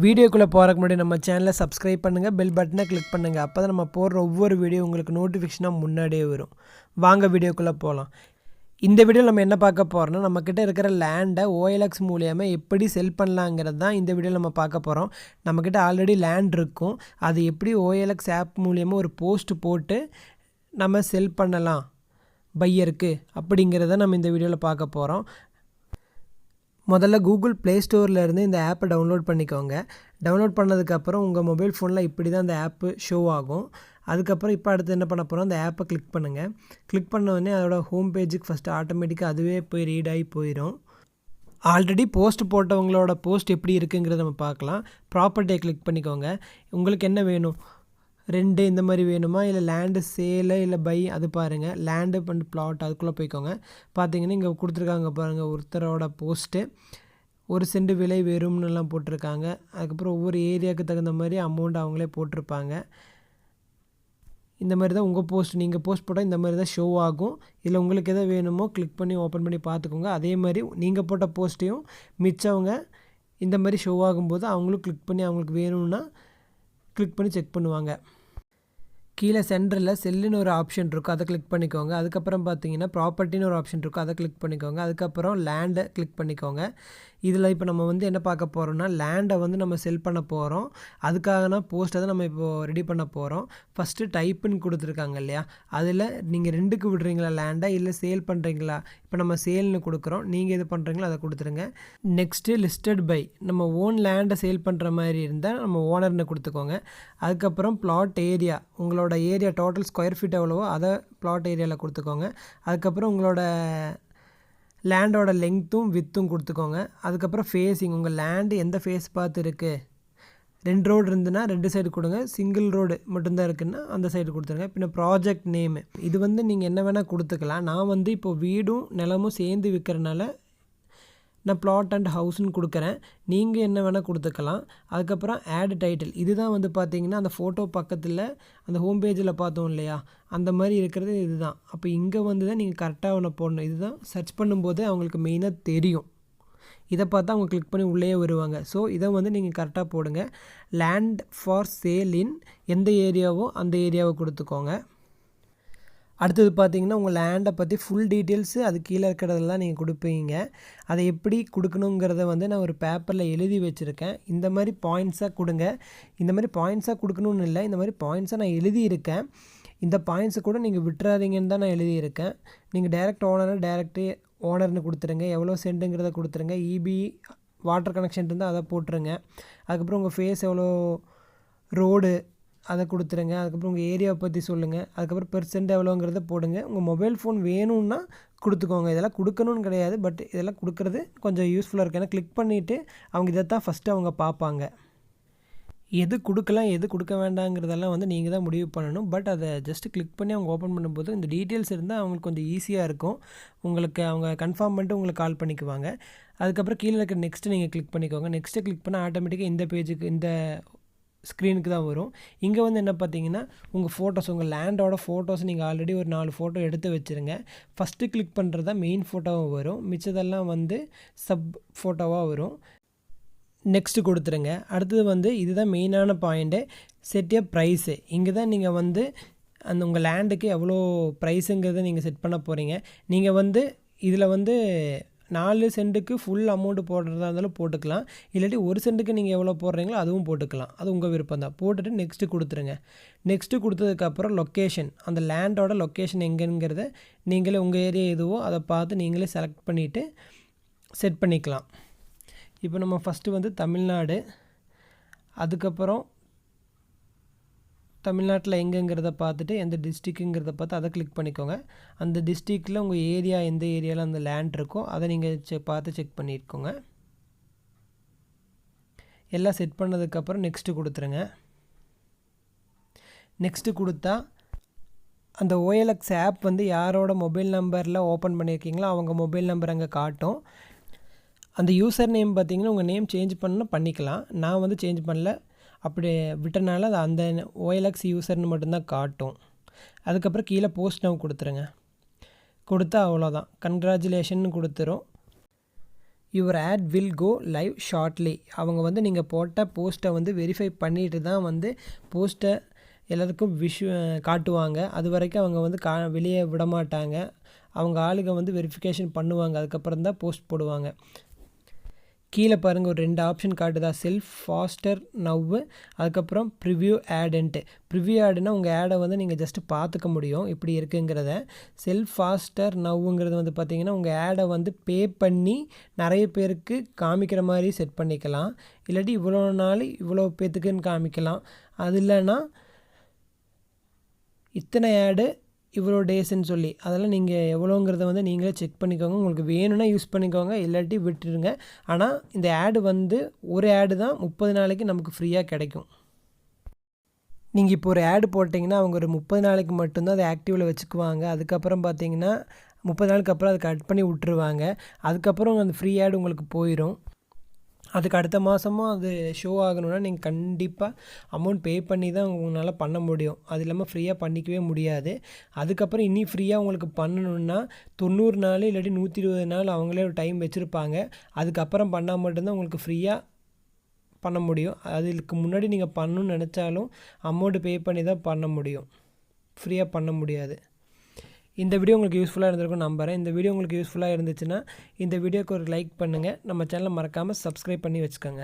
வீடியோக்குள்ளே போகிறக்கு முன்னாடி நம்ம சேனலை சப்ஸ்கிரைப் பண்ணுங்கள், பெல் பட்டனை கிளிக் பண்ணுங்கள். அப்போ தான் நம்ம போடுற ஒவ்வொரு வீடியோ உங்களுக்கு நோட்டிஃபிகேஷனாக முன்னாடியே வரும். வாங்க வீடியோக்குள்ளே போகலாம். இந்த வீடியோவில் நம்ம என்ன பார்க்க போகிறோம்னா, நம்மக்கிட்ட இருக்கிற லேண்டை OLX மூலியமாக எப்படி செல் பண்ணலாங்கிறது தான் இந்த வீடியோவில் நம்ம பார்க்க போகிறோம். நம்மக்கிட்ட ஆல்ரெடி லேண்ட் இருக்கும், அது எப்படி OLX ஆப் மூலியமாக ஒரு போஸ்ட் போட்டு நம்ம செல் பண்ணலாம் பையருக்கு அப்படிங்கிறத நம்ம இந்த வீடியோவில் பார்க்க போகிறோம். முதல்ல கூகுள் ப்ளே ஸ்டோர்லேருந்து இந்த ஆப்பை டவுன்லோட் பண்ணிக்கோங்க. டவுன்லோட் பண்ணதுக்கப்புறம் உங்கள் மொபைல் ஃபோனில் இப்படி தான் அந்த ஆப்பு ஷோ ஆகும். அதுக்கப்புறம் இப்போ அடுத்து என்ன பண்ண போகிறோம், அந்த ஆப்பை கிளிக் பண்ணுங்கள். கிளிக் பண்ணோடனே அதோட ஹோம் பேஜுக்கு ஃபஸ்ட்டு ஆட்டோமேட்டிக்காக அதுவே போய் ரீட் ஆகி போயிடும். ஆல்ரெடி போஸ்ட் போட்டவங்களோட போஸ்ட் எப்படி இருக்குங்கிறத நம்ம பார்க்கலாம். ப்ராப்பர்ட்டியை கிளிக் பண்ணிக்கோங்க. உங்களுக்கு என்ன வேணும், ரெண்டு இந்த மாதிரி வேணுமா, இல்லை லேண்டு சேலு இல்லை பை, அது பாருங்கள். லேண்டு அண்ட் பிளாட் அதுக்குள்ளே போய்க்கோங்க. பார்த்தீங்கன்னா இங்கே கொடுத்துருக்காங்க பாருங்கள், ஒருத்தரோட போஸ்ட்டு 1 சென்ட் விலை வெறும்னுலாம் போட்டிருக்காங்க. அதுக்கப்புறம் ஒவ்வொரு ஏரியாவுக்கு தகுந்த மாதிரி அமௌண்ட் அவங்களே போட்டிருப்பாங்க. இந்த மாதிரி தான் உங்கள் போஸ்ட், நீங்கள் போஸ்ட் போட்டால் இந்த மாதிரி தான் ஷோ ஆகும். இல்லை உங்களுக்கு எதை வேணுமோ கிளிக் பண்ணி ஓப்பன் பண்ணி பார்த்துக்கோங்க. அதே மாதிரி நீங்கள் போட்ட போஸ்ட்டையும் மிச்சவங்க இந்த மாதிரி ஷோ ஆகும்போது அவங்களும் கிளிக் பண்ணி அவங்களுக்கு வேணும்னா கிளிக் பண்ணி செக் பண்ணுவாங்க. கீழே சென்டரில் செல்லுன்னு ஒரு ஆப்ஷன் இருக்கும், அதை கிளிக் பண்ணிக்கோங்க. அதுக்கப்புறம் பார்த்தீங்கன்னா ப்ராப்பர்ட்டின்னு ஒரு ஆப்ஷன் இருக்கும், அதை கிளிக் பண்ணிக்கோங்க. அதுக்கப்புறம் லேண்டை கிளிக் பண்ணிக்கோங்க. இதில் இப்போ நம்ம என்ன பார்க்க போகிறோம்னா, லேண்டை நம்ம செல் பண்ண போகிறோம். அதுக்காகனா போஸ்ட்டை தான் நம்ம இப்போது ரெடி பண்ண போகிறோம். ஃபஸ்ட்டு டைப்புன்னு கொடுத்துருக்காங்க இல்லையா, அதில் நீங்கள் 2க்கு விடுறீங்களா லேண்டை, இல்லை சேல் பண்ணுறீங்களா. இப்போ நம்ம சேல்னு கொடுக்குறோம், நீங்கள் எது பண்ணுறீங்களோ அதை கொடுத்துருங்க. நெக்ஸ்ட்டு லிஸ்டட் பை, நம்ம ஓன் லேண்டை சேல் பண்ணுற மாதிரி இருந்தால் நம்ம ஓனர்னு கொடுத்துக்கோங்க. அதுக்கப்புறம் பிளாட் ஏரியா, உங்களோட ஏரியா டோட்டல் ஸ்கொயர் ஃபீட் எவ்வளவோ அதை பிளாட் ஏரியாவில் கொடுத்துக்கோங்க. அதுக்கப்புறம் உங்களோட லேண்டோட லெங்க்த்தும் வித்தும் கொடுத்துக்கோங்க. அதுக்கப்புறம் ஃபேஸிங், உங்கள் லேண்டு எந்த ஃபேஸ் பார்த்து இருக்குது. 2 ரோடு இருந்துன்னா 2 சைடு கொடுங்க, சிங்கிள் ரோடு மட்டும்தான் இருக்குன்னா அந்த சைடு கொடுத்துருங்க. பின்ன ப்ராஜெக்ட் நேமு, இது நீங்கள் என்ன வேணால் கொடுத்துக்கலாம். நான் இப்போ வீடும் நிலமும் சேர்ந்து விற்கிறனால நான் பிளாட் அண்ட் ஹவுஸ்ன்னு கொடுக்குறேன். நீங்கள் என்ன வேணால் கொடுத்துக்கலாம். அதுக்கப்புறம் ஆட் டைட்டில், இதுதான் பார்த்தீங்கன்னா அந்த ஃபோட்டோ பக்கத்தில் அந்த ஹோம் பேஜில் பார்த்தோம் இல்லையா, அந்த மாதிரி இருக்கிறது இதுதான். அப்போ இங்கே தான் நீங்கள் கரெக்டாக ஒன்று போடணும். இதுதான் சர்ச் பண்ணும்போது அவங்களுக்கு மெயினாக தெரியும். இதை பார்த்தா அவங்க கிளிக் பண்ணி உள்ளே வருவாங்க. ஸோ இதை நீங்கள் கரெக்டாக போடுங்க. லேண்ட் ஃபார் சேல் இன், எந்த ஏரியாவோ அந்த ஏரியாவை கொடுத்துக்கோங்க. அடுத்தது பார்த்தீங்கன்னா உங்கள் லேண்டை பற்றி ஃபுல் டீட்டெயில்ஸு அது கீழே இருக்கிறதெல்லாம் நீங்கள் கொடுப்பீங்க. அதை எப்படி கொடுக்கணுங்கிறத நான் ஒரு பேப்பரில் எழுதி வச்சுருக்கேன். இந்த மாதிரி பாயிண்ட்ஸாக கொடுங்க. இந்த மாதிரி பாயிண்ட்ஸாக கொடுக்கணுன்னு இல்லை, இந்த மாதிரி பாயிண்ட்ஸாக நான் எழுதியிருக்கேன். இந்த பாயிண்ட்ஸை கூட நீங்கள் விட்டுறாதீங்கன்னு தான் நான் எழுதியிருக்கேன். நீங்கள் டைரக்ட் ஓனர்னு கொடுத்துருங்க. எவ்வளோ சென்ட்டுங்கிறத கொடுத்துருங்க. இபி வாட்டர் கனெக்ஷன் இருந்தால் அதை போட்டுருங்க. அதுக்கப்புறம் உங்கள் ஃபேஸ் எவ்வளோ ரோடு அதை கொடுத்துருங்க. அதுக்கப்புறம் உங்கள் ஏரியாவை பற்றி சொல்லுங்கள். அதுக்கப்புறம் பெர்சென்ட் எவ்வளோங்கிறத போடுங்க. உங்கள் மொபைல் ஃபோன் வேணும்னா கொடுத்துக்கோங்க. இதெல்லாம் கொடுக்கணும்னு கிடையாது, பட் இதெல்லாம் கொடுக்குறது கொஞ்சம் யூஸ்ஃபுல்லாக இருக்குது. ஏன்னா கிளிக் பண்ணிவிட்டு அவங்க இதை தான் ஃபஸ்ட்டு அவங்க பார்ப்பாங்க. எது கொடுக்கலாம் எது கொடுக்க வேண்டாங்கிறதெல்லாம் நீங்கள் தான் முடிவு பண்ணணும். பட் அதை ஜஸ்ட்டு கிளிக் பண்ணி அவங்க ஓப்பன் பண்ணும்போது இந்த டீட்டெயில்ஸ் இருந்தால் அவங்களுக்கு கொஞ்சம் ஈஸியாக இருக்கும். உங்களுக்கு அவங்க கன்ஃபார்ம் பண்ணிட்டு உங்களுக்கு கால் பண்ணிக்குவாங்க. அதுக்கப்புறம் கீழே இருக்கிற நெக்ஸ்ட்டு நீங்கள் கிளிக் பண்ணிக்கோங்க. நெக்ஸ்ட்டு கிளிக் பண்ணால் ஆட்டோமேட்டிக்காக இந்த பேஜுக்கு இந்த ஸ்க்ரீனுக்கு தான் வரும். இங்கே என்ன பார்த்தீங்கன்னா உங்கள் ஃபோட்டோஸ், உங்கள் லேண்டோட ஃபோட்டோஸ் நீங்கள் ஆல்ரெடி ஒரு 4 ஃபோட்டோ எடுத்து வச்சுருங்க. ஃபஸ்ட்டு கிளிக் பண்ணுறது தான் மெயின் ஃபோட்டோவாக வரும், மிச்சதெல்லாம் சப் ஃபோட்டோவாக வரும். நெக்ஸ்ட்டு கொடுத்துருங்க. அடுத்தது இதுதான் மெயினான பாயிண்ட்டு, செட் எ ப்ரைஸு. இங்கே தான் நீங்கள் அந்த உங்கள் லேண்டுக்கு எவ்வளோ ப்ரைஸுங்கிறத நீங்கள் செட் பண்ண போகிறீங்க. நீங்கள் இதில் 4 சென்ட்டுக்கு ஃபுல் அமௌண்ட்டு போடுறதா இருந்தாலும் போட்டுக்கலாம். இல்லாட்டி 1 சென்ட்டுக்கு நீங்கள் எவ்வளோ போடுறீங்களோ அதுவும் போட்டுக்கலாம். அது உங்கள் விருப்பம் தான். போட்டுட்டு நெக்ஸ்ட்டு கொடுத்துருங்க. நெக்ஸ்ட்டு கொடுத்ததுக்கப்புறம் லொக்கேஷன், அந்த லேண்டோட லொக்கேஷன் எங்கேங்கிறத நீங்களே உங்கள் ஏரியா எதுவோ அதை பார்த்து நீங்களே செலக்ட் பண்ணிவிட்டு செட் பண்ணிக்கலாம். இப்போ நம்ம ஃபஸ்ட்டு தமிழ்நாடு, அதுக்கப்புறம் தமிழ்நாட்டில் எங்கேங்கிறத பார்த்துட்டு எந்த டிஸ்ட்ரிக்குங்கிறத பார்த்து அதை கிளிக் பண்ணிக்கோங்க. அந்த டிஸ்ட்ரிக்டில் உங்கள் ஏரியா எந்த ஏரியாவில் அந்த லேண்ட் இருக்கோ அதை நீங்கள் பார்த்து செக் பண்ணிக்கோங்க. எல்லாம் செட் பண்ணதுக்கப்புறம் நெக்ஸ்ட்டு கொடுத்துருங்க. நெக்ஸ்ட்டு கொடுத்தா அந்த OLX ஆப் யாரோட மொபைல் நம்பரில் ஓப்பன் பண்ணியிருக்கீங்களோ அவங்க மொபைல் நம்பர் அங்கே காட்டும். அந்த யூசர் நேம் பார்த்தீங்கன்னா உங்கள் நேம் சேஞ்ச் பண்ணால் பண்ணிக்கலாம். நான் சேஞ்ச் பண்ணல, அப்படி விட்டனால அது அந்த OLX யூசர்னு மட்டும்தான் காட்டும். அதுக்கப்புறம் கீழே போஸ்ட் நவ் கொடுத்துருங்க. கொடுத்தா அவ்வளோதான், கங்க்ராச்சுலேஷன் கொடுத்துரும். Your ad will go live shortly. அவங்க வந்து நீங்கள் போட்ட போஸ்ட்டை வந்து வெரிஃபை பண்ணிட்டு தான் வந்து போஸ்ட்டை எல்லாருக்கும் காட்டுவாங்க. அது வரைக்கும் அவங்க வந்து வெளியே விட மாட்டாங்க. அவங்க ஆளுங்க வந்து வெரிஃபிகேஷன் பண்ணுவாங்க. அதுக்கப்புறம் தான் போஸ்ட் போடுவாங்க. கீழே பாருங்கள் ஒரு 2 ஆப்ஷன் காட்டுதா, செல்ஃப் ஃபாஸ்டர் நவ்வு, அதுக்கப்புறம் ப்ரிவ்யூ ஆடுன்ட்டு. ப்ரிவ்யூ ஆடுனா உங்கள் ஆடை வந்து நீங்கள் ஜஸ்ட்டு பார்த்துக்க முடியும் இப்படி இருக்குங்கிறத. செல்ஃப் ஃபாஸ்டர் நவ்வுங்கிறது வந்து பார்த்திங்கன்னா உங்கள் ஆடை வந்து பே பண்ணி நிறைய பேருக்கு காமிக்கிற மாதிரி செட் பண்ணிக்கலாம். இல்லாட்டி இவ்வளோ நாள் இவ்வளோ பேத்துக்குன்னு காமிக்கலாம். அது இல்லைன்னா இத்தனை ஆடு இவ்வளோ டேஸ்ன்னு சொல்லி அதெல்லாம் நீங்கள் எவ்வளோங்கிறத வந்து நீங்களே செக் பண்ணிக்கோங்க. உங்களுக்கு வேணும்னா யூஸ் பண்ணிக்கோங்க, இல்லாட்டி விட்டுருங்க. ஆனால் இந்த ஆடு வந்து ஒரு ஆடு தான் 30 நாளைக்கு நமக்கு ஃப்ரீயாக கிடைக்கும். நீங்கள் இப்போ ஒரு ஆடு போட்டிங்கன்னா அவங்க ஒரு 30 நாளைக்கு மட்டும்தான் அதை ஆக்டிவில் வச்சுக்குவாங்க. அதுக்கப்புறம் பார்த்தீங்கன்னா 30 நாளுக்கு அப்புறம் அதை கட் பண்ணி விட்டுருவாங்க. அதுக்கப்புறம் அந்த ஃப்ரீ ஆடு உங்களுக்கு போயிடும். அதுக்கு அடுத்த மாதமும் அது ஷோ ஆகணுன்னா நீங்கள் கண்டிப்பாக அமௌண்ட் பே பண்ணி தான் உங்களால் பண்ண முடியும். அது இல்லாமல் ஃப்ரீயாக பண்ணிக்கவே முடியாது. அதுக்கப்புறம் இன்னும் ஃப்ரீயாக உங்களுக்கு பண்ணணுன்னா 90 நாள் இல்லாட்டி 120 நாள் அவங்களே ஒரு டைம் வச்சுருப்பாங்க. அதுக்கப்புறம் பண்ணால் மட்டும்தான் உங்களுக்கு ஃப்ரீயாக பண்ண முடியும். அதுக்கு முன்னாடி நீங்கள் பண்ணணுன்னு நினச்சாலும் அமௌண்ட்டு பே பண்ணி தான் பண்ண முடியும், ஃப்ரீயாக பண்ண முடியாது. இந்த வீடியோ உங்களுக்கு யூஸ்ஃபுல்லாக இருந்திருக்கும் நம்புகிறேன். இந்த வீடியோ உங்களுக்கு யூஸ்ஃபுல்லாக இருந்துச்சுன்னா இந்த வீடியோக்கு ஒரு லைக் பண்ணுங்கள். நம்ம சேனலை மறக்காமல் சப்ஸ்கிரைப் பண்ணி வச்சுக்கோங்க.